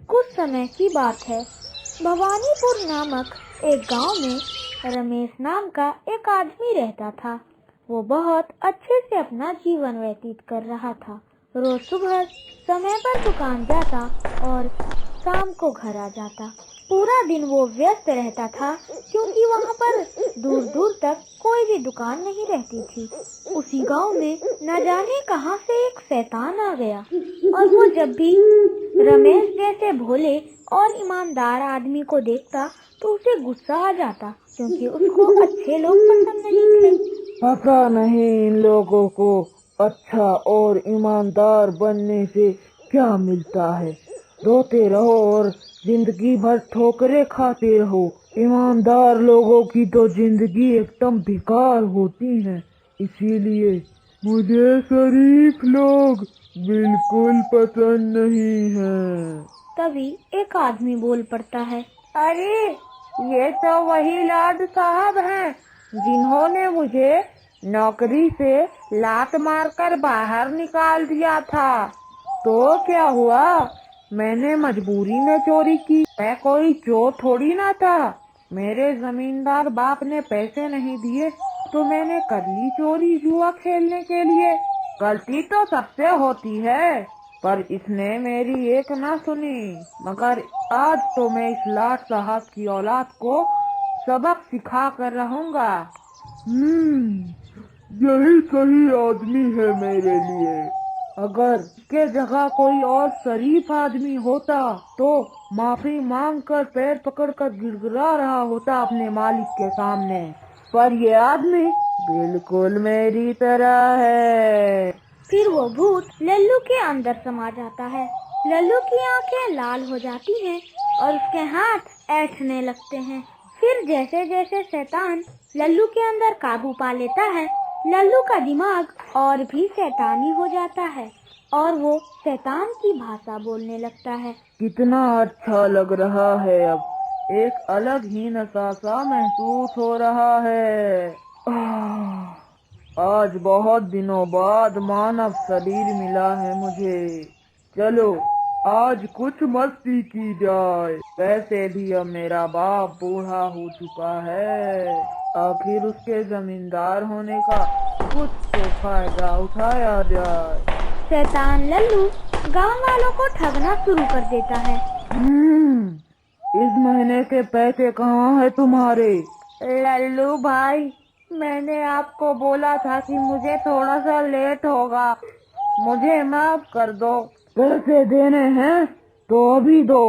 कुछ समय की बात है। भवानीपुर नामक एक गांव में रमेश नाम का एक आदमी रहता था। वो बहुत अच्छे से अपना जीवन व्यतीत कर रहा था। रोज सुबह समय पर दुकान जाता और शाम को घर आ जाता। पूरा दिन वो व्यस्त रहता था क्योंकि वहाँ पर दूर दूर तक कोई भी दुकान नहीं रहती थी। उसी गांव में न जाने कहां से एक शैतान आ गया और वो जब भी रमेश जैसे भोले और ईमानदार आदमी को देखता तो उसे गुस्सा आ जाता क्योंकि उसको अच्छे लोग पसंद नहीं थे। पता नहीं इन लोगों को अच्छा और ईमानदार बनने से क्या मिलता है। रोते रहो और जिंदगी भर ठोकरें खाते रहो। ईमानदार लोगों की तो जिंदगी एकदम बेकार होती है। इसीलिए मुझे शरीफ लोग बिल्कुल पसंद नहीं है। तभी एक आदमी बोल पड़ता है, अरे ये तो वही लाड साहब हैं जिन्होंने मुझे नौकरी से लात मारकर बाहर निकाल दिया था। तो क्या हुआ, मैंने मजबूरी में चोरी की। मैं कोई चोर थोड़ी ना था। मेरे जमींदार बाप ने पैसे नहीं दिए तो मैंने कर ली चोरी जुआ खेलने के लिए। गलती तो सबसे होती है, पर इसने मेरी एक ना सुनी। मगर आज तो मैं इस लाट साहब की औलाद को सबक सिखा कर रहूंगा। यही सही आदमी है मेरे लिए। अगर इसके जगह कोई और शरीफ आदमी होता तो माफी मांगकर पैर पकड़कर गिड़गिड़ा रहा होता अपने मालिक के सामने। पर ये आदमी बिल्कुल मेरी तरह है। फिर वो भूत लल्लू के अंदर समा जाता है। लल्लू की आंखें लाल हो जाती हैं और उसके हाथ ऐंठने लगते हैं। फिर जैसे जैसे शैतान लल्लू के अंदर काबू पा लेता है, लल्लू का दिमाग और भी शैतानी हो जाता है और वो शैतान की भाषा बोलने लगता है। कितना अच्छा लग रहा है। अब एक अलग ही नशा सा महसूस हो रहा है। आज बहुत दिनों बाद मानव शरीर मिला है मुझे। चलो आज कुछ मस्ती की जाए। वैसे भी अब मेरा बाप बूढ़ा हो चुका है। आखिर उसके जमींदार होने का कुछ तो फायदा उठाया जाए। शैतान लल्लू गांव वालों को ठगना शुरू कर देता है। इस महीने के पैसे कहाँ है तुम्हारे? लल्लू भाई, मैंने आपको बोला था कि मुझे थोड़ा सा लेट होगा, मुझे माफ कर दो। पैसे देने हैं तो अभी दो,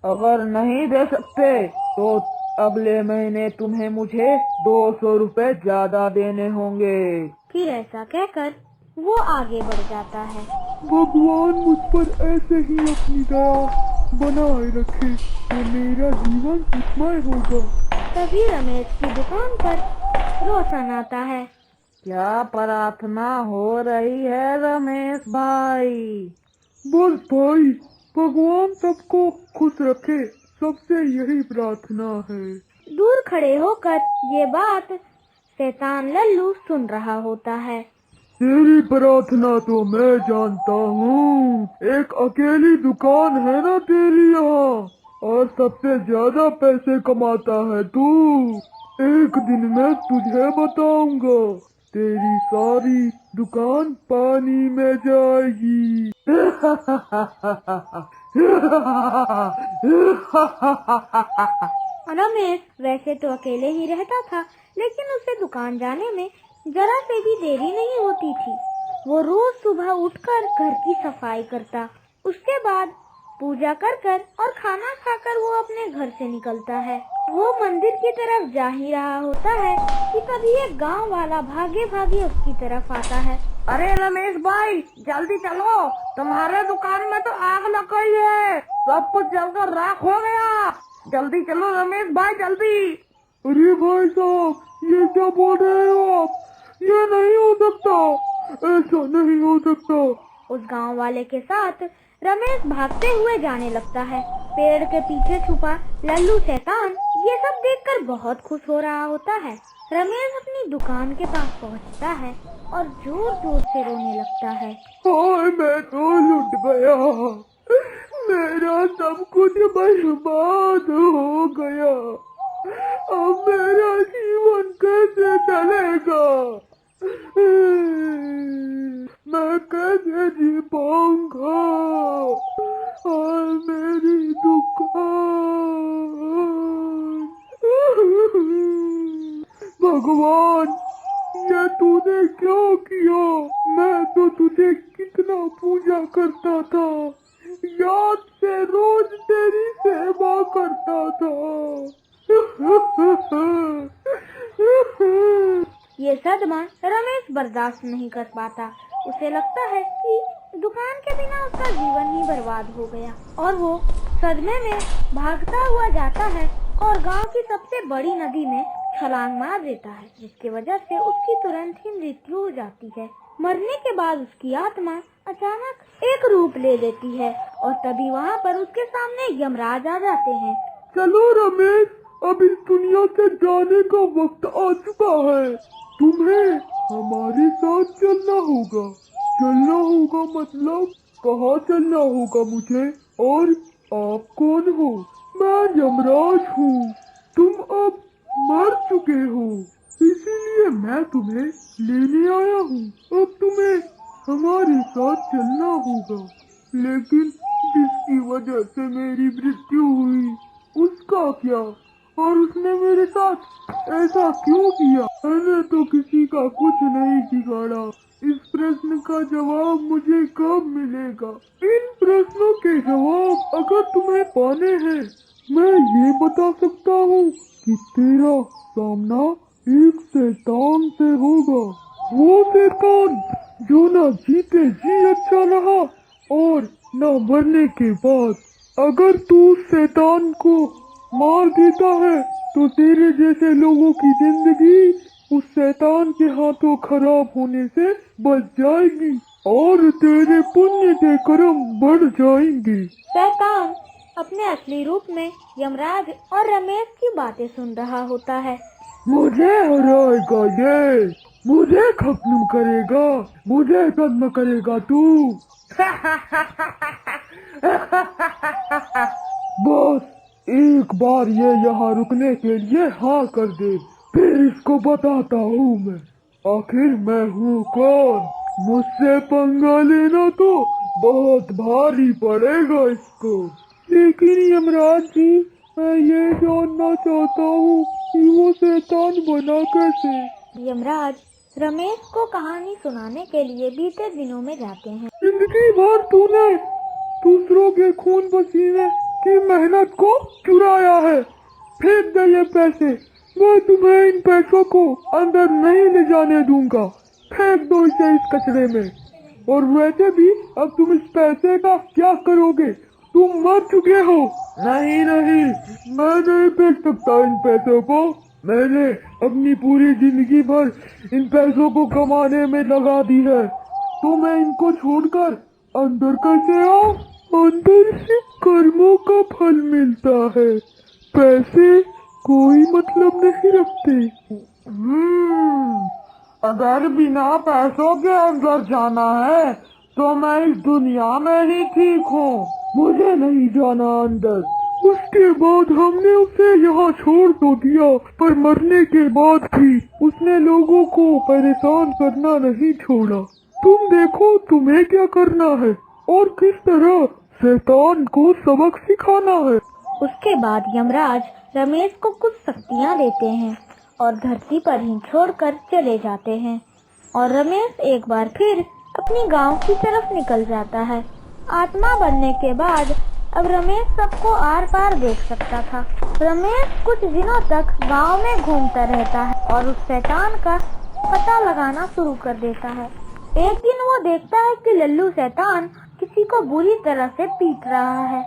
अगर नहीं दे सकते तो अगले महीने तुम्हें मुझे 200 रुपए ज्यादा देने होंगे। फिर ऐसा कहकर वो आगे बढ़ जाता है। भगवान मुझ पर ऐसे ही अपनी दया बनाए रखे तो मेरा जीवन सुखमय होगा। तभी रमेश की दुकान पर रोशन आता है। क्या प्रार्थना हो रही है रमेश भाई? बस भाई, भगवान सबको खुश रखे, सबसे यही प्रार्थना है। दूर खड़े होकर ये बात शैतान लल्लू सुन रहा होता है। तेरी प्रार्थना तो मैं जानता हूँ। एक अकेली दुकान है ना तेरी यहाँ, और सबसे ज्यादा पैसे कमाता है तू। एक दिन मैं तुझे बताऊंगा, तेरी सारी दुकान पानी में जाएगी। रमेश वैसे तो अकेले ही रहता था, लेकिन उसे दुकान जाने में जरा से भी देरी नहीं होती थी। वो रोज सुबह उठकर घर की सफाई करता, उसके बाद पूजा कर और खाना खाकर वो अपने घर से निकलता है। वो मंदिर की तरफ जा ही रहा होता है कि तभी एक गांव वाला भागे भागे उसकी तरफ आता है। अरे रमेश भाई, जल्दी चलो, तुम्हारे दुकान में तो आग लग गई है, सब कुछ जलकर राख हो गया। जल्दी चलो रमेश भाई, जल्दी। अरे भाई साहब, ये क्या बोल रहे हो आप? ये नहीं हो सकता, ऐसा नहीं हो सकता। उस गांव वाले के साथ रमेश भागते हुए जाने लगता है। पेड़ के पीछे छुपा लल्लू शैतान ये सब देखकर बहुत खुश हो रहा होता है। रमेश अपनी दुकान के पास पहुंचता है और जोर जोर से रोने लगता है। हाय, मैं तो लुट गया, मेरा सब कुछ बर्बाद हो गया। अब मेरा जीवन कैसे चलेगा? मैं कैसे जी पाऊंगा? और मेरी दुकान। भगवान, ये तूने क्या किया? मैं तो तुझे कितना पूजा करता था, याद से रोज तेरी सेवा करता था। ये सदमा रमेश बर्दाश्त नहीं कर पाता। उसे लगता है कि दुकान के बिना उसका जीवन ही बर्बाद हो गया और वो सदमे में भागता हुआ जाता है और गांव की सबसे बड़ी नदी में छलांग मार देता है, जिसकी वजह से उसकी तुरंत ही मृत्यु हो जाती है। मरने के बाद उसकी आत्मा अचानक एक रूप ले लेती है और तभी वहाँ पर उसके सामने यमराज आ जाते हैं। चलो रमेश, अब इस दुनिया से जाने का वक्त आ चुका है। तुम्हें हमारे साथ चलना होगा। चलना होगा मतलब कहाँ चलना होगा मुझे? और आप कौन हो? मैं यमराज हूँ। तुम अब मर चुके हो, इसीलिए मैं तुम्हें लेने आया हूँ। अब तुम्हें हमारे साथ चलना होगा। लेकिन जिसकी वजह से मेरी मृत्यु हुई, उसका क्या? और उसने मेरे साथ ऐसा क्यों किया? मैंने तो किसी का कुछ नहीं बिगाड़ा। इस प्रश्न का जवाब मुझे कब मिलेगा? इन प्रश्नों के जवाब अगर तुम्हें पाने हैं, मैं ये बता सकता हूँ कि तेरा सामना एक शैतान से होगा। वो शैतान जो न जीते जी अच्छा रहा और न मरने के बाद। अगर तू उस शैतान को मार देता है तो तेरे जैसे लोगों की जिंदगी उस शैतान के हाथों खराब होने से बच जाएगी और तेरे पुण्य के कर्म बढ़ जाएंगे। शैतान अपने असली रूप में यमराज और रमेश की बातें सुन रहा होता है। मुझे हराएगा ये, मुझे खत्म करेगा, मुझे खत्म करेगा तू। बस एक बार ये यहाँ रुकने के लिए हाँ कर दे, फिर इसको बताता हूँ मैं आखिर मैं हूँ कौन। मुझसे पंगा लेना तो बहुत भारी पड़ेगा इसको। लेकिन यमराज जी, मैं ये जानना चाहता हूँ कि वो शैतान बना कैसे? यमराज रमेश को कहानी सुनाने के लिए बीते दिनों में जाते हैं। जिंदगी भर तूने दूसरों के खून पसीने की मेहनत को चुराया है। फेंक दे ये पैसे, मैं तुम्हें इन पैसों को अंदर नहीं ले जाने दूंगा। फेंक दो इसे इस कचरे में। और वैसे भी अब तुम इस पैसे का क्या करोगे? तुम मर चुके हो। नहीं नहीं, मैं नहीं फेंक सकता इन पैसों को। मैंने अपनी पूरी जिंदगी भर इन पैसों को कमाने में लगा दी है, तो मैं इनको छोड़कर अंदर कैसे आऊं? अंदर से कर्मों का फल मिलता है, पैसे कोई मतलब नहीं रखते। अगर बिना पैसों के अंदर जाना है तो मैं इस दुनिया में ही ठीक हूँ, मुझे नहीं जाना अंदर। उसके बाद हमने उसे यहाँ छोड़ तो दिया, पर मरने के बाद भी उसने लोगों को परेशान करना नहीं छोड़ा। तुम देखो तुम्हें क्या करना है और किस तरह शैतान को सबक सिखाना है। उसके बाद यमराज रमेश को कुछ शक्तियाँ देते हैं और धरती पर ही छोड़कर चले जाते हैं और रमेश एक बार फिर अपनी गांव की तरफ निकल जाता है। आत्मा बनने के बाद अब रमेश सबको आर पार देख सकता था। रमेश कुछ दिनों तक गांव में घूमता रहता है और उस शैतान का पता लगाना शुरू कर देता है। एक दिन वो देखता है कि लल्लू शैतान किसी को बुरी तरह से पीट रहा है।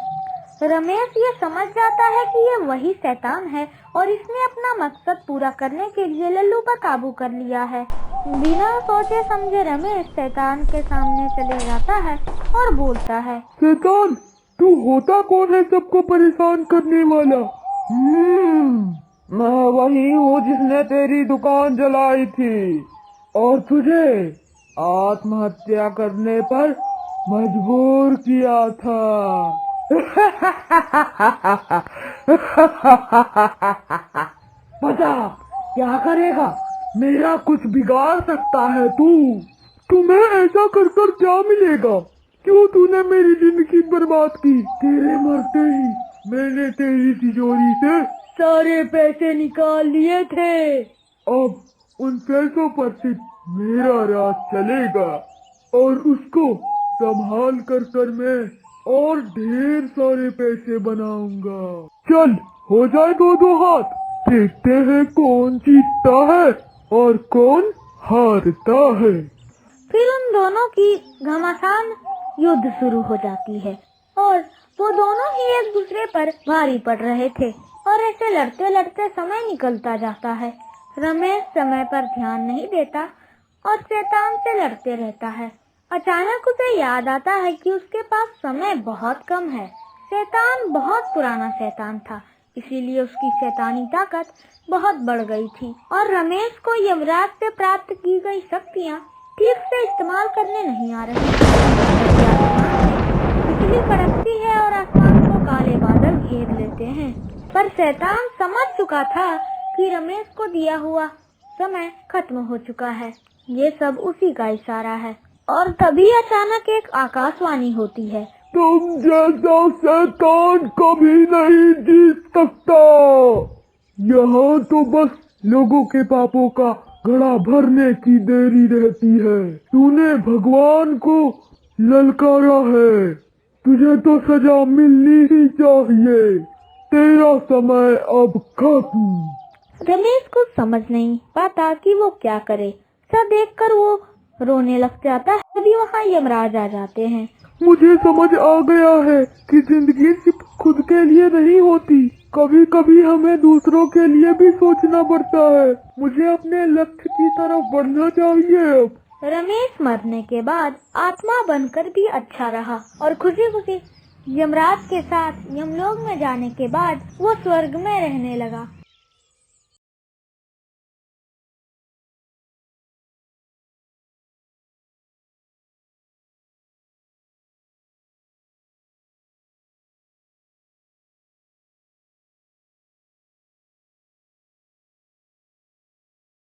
रमेश ये समझ जाता है कि ये वही शैतान है और इसने अपना मकसद पूरा करने के लिए लल्लू पर काबू कर लिया है। बिना सोचे समझे रमेश शैतान के सामने चले जाता है और बोलता है, शैतान, तू होता कौन है सबको परेशान करने वाला? मैं वही हूँ जिसने तेरी दुकान जलाई थी और तुझे आत्महत्या करने पर मजबूर किया था। बता, क्या करेगा? मेरा कुछ बिगाड़ सकता है तू? तुम्हें ऐसा कर कर क्या मिलेगा? क्यों तूने मेरी जिंदगी बर्बाद की? तेरे मरते ही मैंने तेरी तिजोरी से सारे पैसे निकाल लिए थे। अब उन पैसों पर सिर्फ मेरा राज चलेगा और उसको संभाल कर मैं और ढेर सारे पैसे बनाऊंगा। चल, हो जाए दो दो हाथ, देखते हैं कौन जीतता है और कौन हारता है। फिर उन दोनों की घमासान युद्ध शुरू हो जाती है और वो दोनों ही एक दूसरे पर भारी पड़ रहे थे और ऐसे लड़ते लड़ते समय निकलता जाता है। रमेश समय पर ध्यान नहीं देता और शैतान से लड़ते रहता है। अचानक उसे याद आता है कि उसके पास समय बहुत कम है। शैतान बहुत पुराना शैतान था, इसीलिए उसकी शैतानी ताकत बहुत बढ़ गई थी और रमेश को यमराज से प्राप्त की गई शक्तियाँ ठीक से इस्तेमाल करने नहीं आ रही। बिजली कड़कती है और आसमान को काले बादल घेर लेते हैं, पर शैतान समझ चुका था कि रमेश को दिया हुआ समय खत्म हो चुका है। ये सब उसी का इशारा है। और तभी अचानक एक आकाशवाणी होती है, तुम जैसा शैतान कभी नहीं जीत सकता। यहाँ तो बस लोगों के पापों का घड़ा भरने की देरी रहती है। तूने भगवान को ललकारा है, तुझे तो सजा मिलनी ही चाहिए। तेरा समय अब खत्म। रमेश को समझ नहीं पाता कि वो क्या करे। सब देखकर वो रोने लग जाता है। तभी वहाँ यमराज आ जाते हैं। मुझे समझ आ गया है कि जिंदगी सिर्फ खुद के लिए नहीं होती, कभी कभी हमें दूसरों के लिए भी सोचना पड़ता है। मुझे अपने लक्ष्य की तरफ बढ़ना चाहिए। अब रमेश मरने के बाद आत्मा बनकर भी अच्छा रहा और खुशी खुशी यमराज के साथ यमलोक में जाने के बाद वो स्वर्ग में रहने लगा।